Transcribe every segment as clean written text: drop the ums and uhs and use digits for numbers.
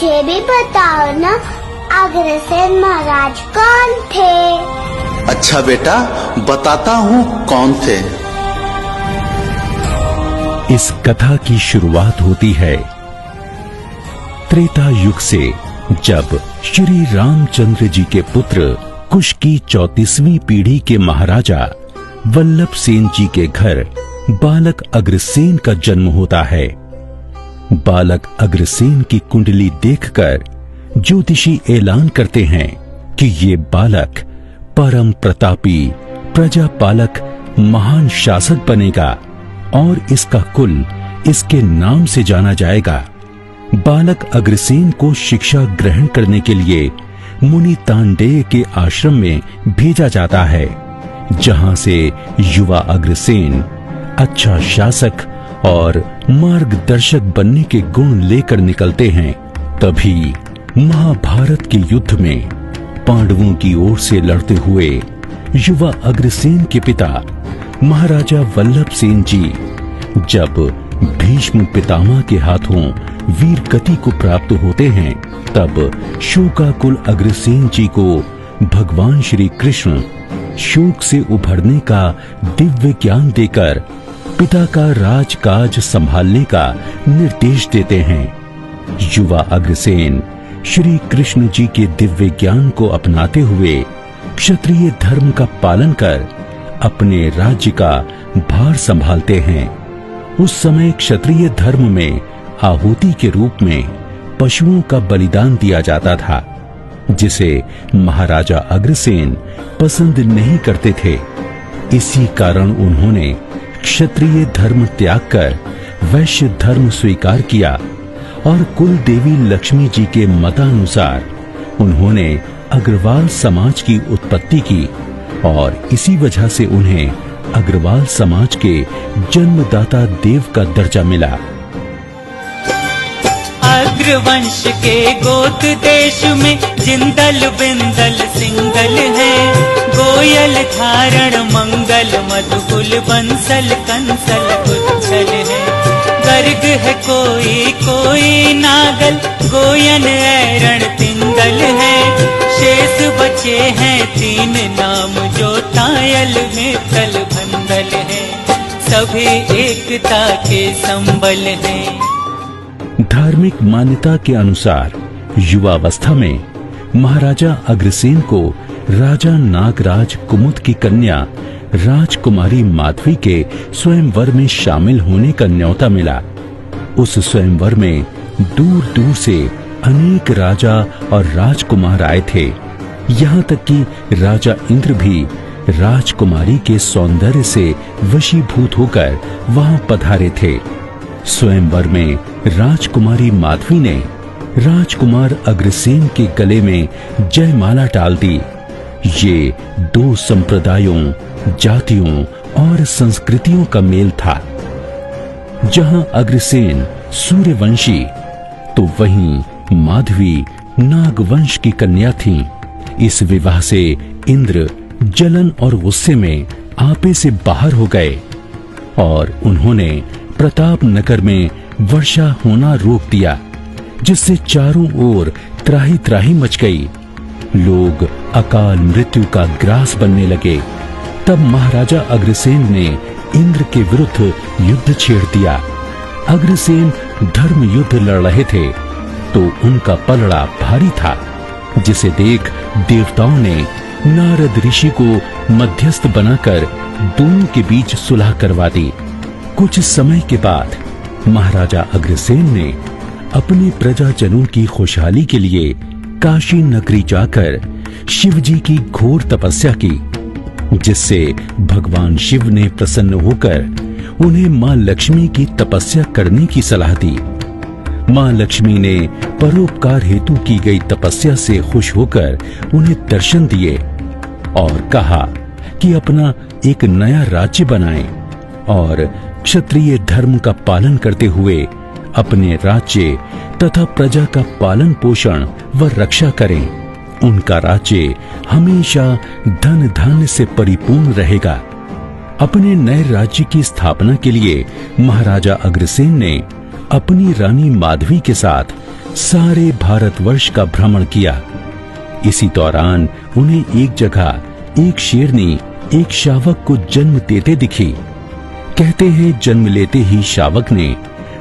मुझे भी बताओ ना, अग्रसेन महाराज कौन थे? अच्छा बेटा, बताता हूँ कौन थे। इस कथा की शुरुआत होती है त्रेता युग से, जब श्री रामचंद्र जी के पुत्र कुश की 34वीं पीढ़ी के महाराजा वल्लभ सेन जी के घर बालक अग्रसेन का जन्म होता है। बालक अग्रसेन की कुंडली देखकर ज्योतिषी ऐलान करते हैं कि ये बालक परम प्रतापी प्रजापालक महान शासक बनेगा और इसका कुल इसके नाम से जाना जाएगा। बालक अग्रसेन को शिक्षा ग्रहण करने के लिए मुनि तांडेय के आश्रम में भेजा जाता है, जहां से युवा अग्रसेन अच्छा शासक और मार्गदर्शक बनने के गुण लेकर निकलते हैं। तभी महाभारत के युद्ध में पांडवों की ओर से लड़ते हुए युवा अग्रसेन के पिता महाराजा वल्लभ सेन जी जब भीष्म पितामह के हाथों वीर गति को प्राप्त होते हैं, तब शोकाकुल अग्रसेन जी को भगवान श्री कृष्ण शोक से उभरने का दिव्य ज्ञान देकर पिता का राजकाज संभालने का निर्देश देते हैं। युवा अग्रसेन श्री कृष्ण जी के दिव्य ज्ञान को अपनाते हुए क्षत्रिय धर्म का पालन कर अपने राज्य का भार संभालते हैं। उस समय क्षत्रिय धर्म में आहुति के रूप में पशुओं का बलिदान दिया जाता था, जिसे महाराजा अग्रसेन पसंद नहीं करते थे। इसी कारण उन्होंने क्षत्रिय धर्म त्याग कर वैश्य धर्म स्वीकार किया और कुल देवी लक्ष्मी जी के मतानुसार उन्होंने अग्रवाल समाज की उत्पत्ति की और इसी वजह से उन्हें अग्रवाल समाज के जन्मदाता देव का दर्जा मिला। अग्रवंश के गोत देश में जिंदल बिंदल सिंगल है, गोयल धारण मंगल मधुकुल बंसल कंसल उच्छल है। गर्ग है कोई कोई नागल, गोयन ऐरण तिंगल है। शेष बचे हैं 3 नाम जो तायल में तल भंदल है। सभी एकता के संबल हैं। धार्मिक मान्यता के अनुसार युवावस्था में महाराजा अग्रसेन को राजा नागराज कुमुद की कन्या राजकुमारी माधवी के स्वयंवर में शामिल होने का न्योता मिला। उस स्वयंवर में दूर दूर से अनेक राजा और राजकुमार आए थे। यहाँ तक कि राजा इंद्र भी राजकुमारी के सौंदर्य से वशीभूत होकर वहां पधारे थे। स्वयंवर में राजकुमारी माधवी ने राजकुमार अग्रसेन के गले में जयमाला डाल दी। ये 2 संप्रदायों, जातियों और संस्कृतियों का मेल था। जहां अग्रसेन सूर्यवंशी तो वहीं माधवी नागवंश की कन्या थीं। इस विवाह से इंद्र जलन और गुस्से में आपे से बाहर हो गए और उन्होंने प्रताप नगर में वर्षा होना रोक दिया, जिससे चारों ओर त्राही त्राही मच गई। लोग अकाल मृत्यु का ग्रास बनने लगे। तब महाराजा अग्रसेन ने इंद्र के विरुद्ध युद्ध छेड़ दिया। अग्रसेन धर्म युद्ध लड़ रहे थे तो उनका पलड़ा भारी था, जिसे देख देवताओं ने नारद ऋषि को मध्यस्थ बनाकर दोनों के बीच सुलह करवा दी। कुछ समय के बाद महाराजा अग्रसेन ने अपने प्रजाजनों की खुशहाली के लिए काशी नगरी जाकर शिव जी की घोर तपस्या की, जिससे भगवान शिव ने प्रसन्न होकर उन्हें मां लक्ष्मी की तपस्या करने की सलाह दी। मां लक्ष्मी ने परोपकार हेतु की गई तपस्या से खुश होकर उन्हें दर्शन दिए और कहा कि अपना एक नया राज्य बनाएं और क्षत्रिय धर्म का पालन करते हुए अपने राज्य तथा प्रजा का पालन पोषण व रक्षा करें। उनका राज्य हमेशा धन धान्य से परिपूर्ण रहेगा। अपने नए राज्य की स्थापना के लिए महाराजा अग्रसेन ने अपनी रानी माधवी के साथ सारे भारतवर्ष का भ्रमण किया। इसी दौरान उन्हें एक जगह एक शेरनी एक शावक को जन्म देते दिखी। कहते हैं जन्म लेते ही शावक ने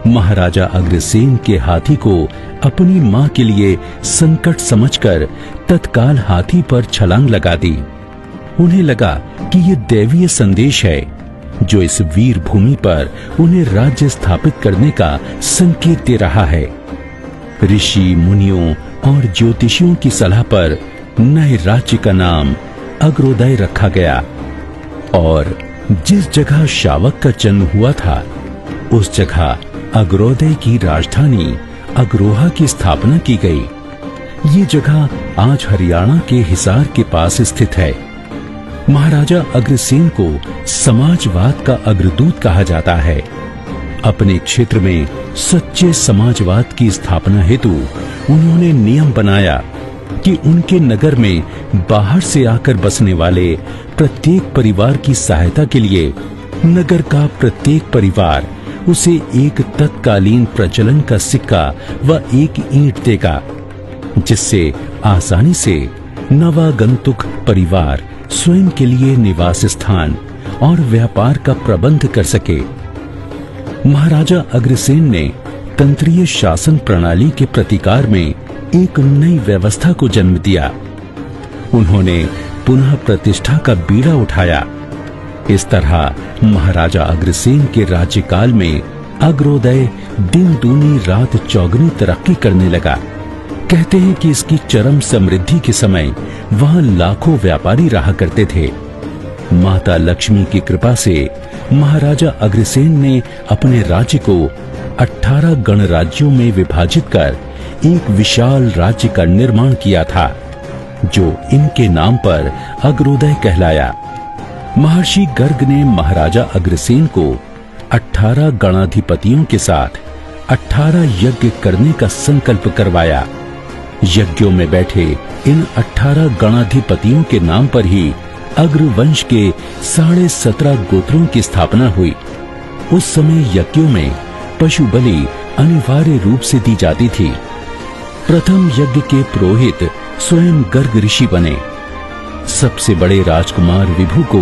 महाराजा अग्रसेन के हाथी को अपनी मां के लिए संकट समझकर तत्काल हाथी पर छलांग लगा दी। उन्हें लगा कि ये दैवीय संदेश है जो इस वीर भूमि पर उन्हें राज्य स्थापित करने का संकेत दे रहा है। ऋषि मुनियों और ज्योतिषियों की सलाह पर नए राज्य का नाम अग्रोदय रखा गया और जिस जगह शावक का जन्म हुआ था उस जगह अग्रोदय की राजधानी अग्रोहा की स्थापना की गई। ये जगह आज हरियाणा के हिसार के पास स्थित है। महाराजा अग्रसेन को समाजवाद का अग्रदूत कहा जाता है। अपने क्षेत्र में सच्चे समाजवाद की स्थापना हेतु उन्होंने नियम बनाया कि उनके नगर में बाहर से आकर बसने वाले प्रत्येक परिवार की सहायता के लिए नगर का प्रत्येक परिवार उसे एक तत्कालीन प्रचलन का सिक्का व एक ईंट देगा, जिससे आसानी से नवागंतुक परिवार स्वयं के लिए निवास स्थान और व्यापार का प्रबंध कर सके। महाराजा अग्रसेन ने तंत्रीय शासन प्रणाली के प्रतिकार में एक नई व्यवस्था को जन्म दिया। उन्होंने पुनः प्रतिष्ठा का बीड़ा उठाया। इस तरह महाराजा अग्रसेन के राज्यकाल में अग्रोदय दिन दूनी रात चौगुनी तरक्की करने लगा। कहते हैं कि इसकी चरम समृद्धि के समय वहां लाखों व्यापारी रहा करते थे। माता लक्ष्मी की कृपा से महाराजा अग्रसेन ने अपने राज्य को 18 गणराज्यों में विभाजित कर एक विशाल राज्य का निर्माण किया था, जो इनके नाम पर अग्रोदय कहलाया। महर्षि गर्ग ने महाराजा अग्रसेन को 18 गणाधिपतियों के साथ 18 यज्ञ करने का संकल्प करवाया। यज्ञों में बैठे इन 18 गणाधिपतियों के नाम पर ही अग्रवंश के 17.5 गोत्रों की स्थापना हुई। उस समय यज्ञों में पशु बलि अनिवार्य रूप से दी जाती थी। प्रथम यज्ञ के पुरोहित स्वयं गर्ग ऋषि बने। सबसे बड़े राजकुमार विभु को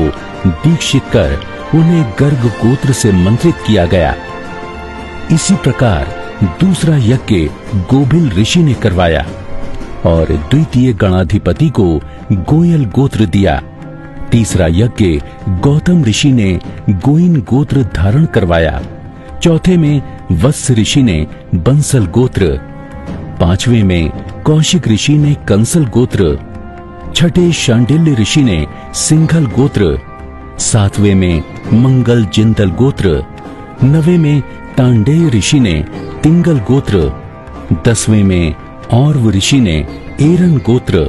दीक्षित कर उन्हें गर्ग गोत्र से मंत्रित किया गया। इसी प्रकार दूसरा यज्ञ गोभिल ऋषि ने करवाया और द्वितीय गणाधिपति को गोयल गोत्र दिया। तीसरा यज्ञ गौतम ऋषि ने गोइन गोत्र धारण करवाया। चौथे में वत्स ऋषि ने बंसल गोत्र, पांचवें में कौशिक ऋषि ने कंसल गोत्र, छठे शांडिल्य ऋषि ने सिंघल गोत्र, सातवें में मंगल जिंदल गोत्र, नवें में तांडेय ऋषि ने तिंगल गोत्र, 10वें में औरव ऋषि ने एरन गोत्र,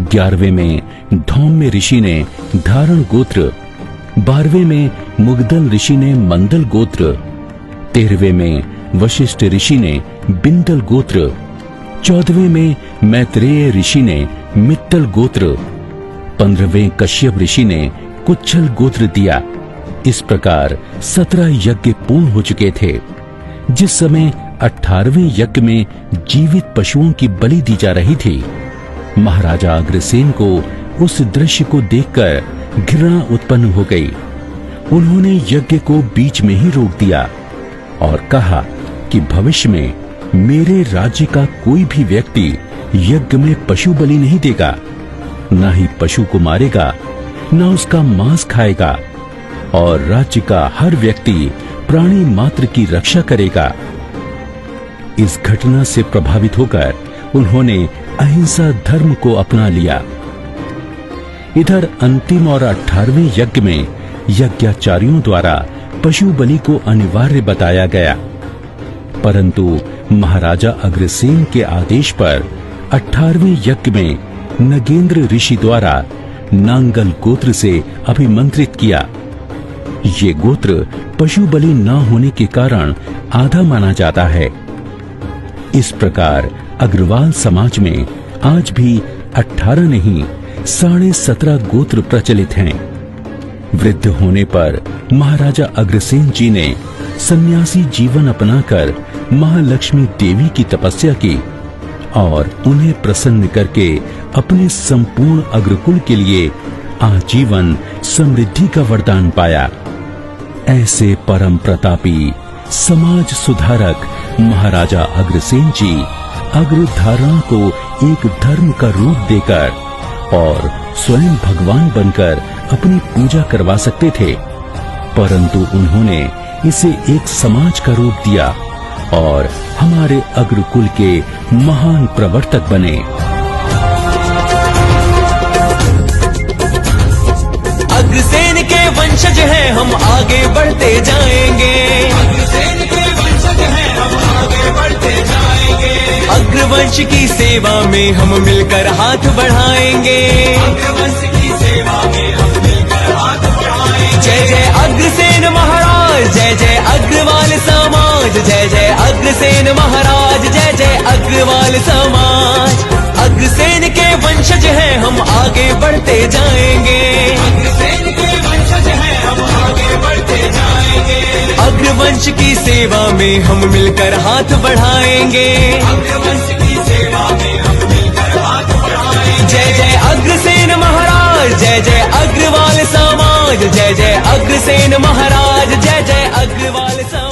11वें में धौम्य ऋषि ने धारण गोत्र, 12वें में मुगदल ऋषि ने मंदल गोत्र, 13वें में वशिष्ठ ऋषि ने बिंदल गोत्र, 14वें में मैत्रेय ऋषि ने मित्तल गोत्र, 15वें कश्यप ऋषि ने कुच्छल गोत्र दिया। इस प्रकार 17 यज्ञ पूर्ण हो चुके थे। जिस समय 18वें यज्ञ में जीवित पशुओं की बलि दी जा रही थी, महाराजा अग्रसेन को उस दृश्य को देखकर घृणा उत्पन्न हो गई। उन्होंने यज्ञ को बीच में ही रोक दिया और कहा कि भविष्य में मेरे राज्य का कोई भी व्यक्ति यज्ञ में पशु बलि नहीं देगा, न ही पशु को मारेगा, न उसका मांस खाएगा, और राज्य का हर व्यक्ति प्राणी मात्र की रक्षा करेगा। इस घटना से प्रभावित होकर उन्होंने अहिंसा धर्म को अपना लिया। इधर अंतिम और 18वें यज्ञ में यज्ञाचार्यों द्वारा पशु बलि को अनिवार्य बताया गया, परंतु महाराजा अग्रसेन के आदेश पर 18वें यज्ञ में नगेंद्र ऋषि द्वारा नांगल गोत्र से अभिमंत्रित किया। ये गोत्र पशु बलि न होने के कारण आधा माना जाता है। इस प्रकार अग्रवाल समाज में आज भी 18 नहीं 17.5 गोत्र प्रचलित हैं। वृद्ध होने पर महाराजा अग्रसेन जी ने सन्यासी जीवन अपनाकर महालक्ष्मी देवी की तपस्या की और उन्हें प्रसन्न करके अपने संपूर्ण अग्रकुल के लिए आजीवन समृद्धि का वरदान पाया। ऐसे परम प्रतापी समाज सुधारक महाराजा अग्रसेन जी अग्रधारण को एक धर्म का रूप देकर और स्वयं भगवान बनकर अपनी पूजा करवा सकते थे, परंतु उन्होंने इसे एक समाज का रूप दिया और हमारे अग्रकुल के महान प्रवर्तक बने। अग्रसेन के वंशज हैं हम, आगे बढ़ते जाएंगे। अग्रसेन के वंशज हैं हम, आगे बढ़ते जाएंगे। अग्रवंश की सेवा में हम मिलकर हाथ बढ़ाएंगे। अग्रवंश की सेवा में हम मिलकर हाथ बढ़ाएंगे। जय जय अग्रसेन महाराज, जय जय अग्रवाल समाज, जय जय अग्रसेन महाराज, जय जय अग्रवाल समाज। अग्रसेन के वंशज हैं हम, आगे बढ़ते जाएंगे। अग्रसेन के वंशज हैं हम, आगे बढ़ते जाएंगे। अग्रवंश की सेवा में हम मिलकर हाथ बढ़ाएंगे। अग्रवंश की सेवा में हम मिलकर हाथ बढ़ाएंगे। जय जय अग्रसेन महाराज, जय जय अग्रवाल समाज, जय जय अग्रसेन महाराज, जय जय अग्रवाल समाज।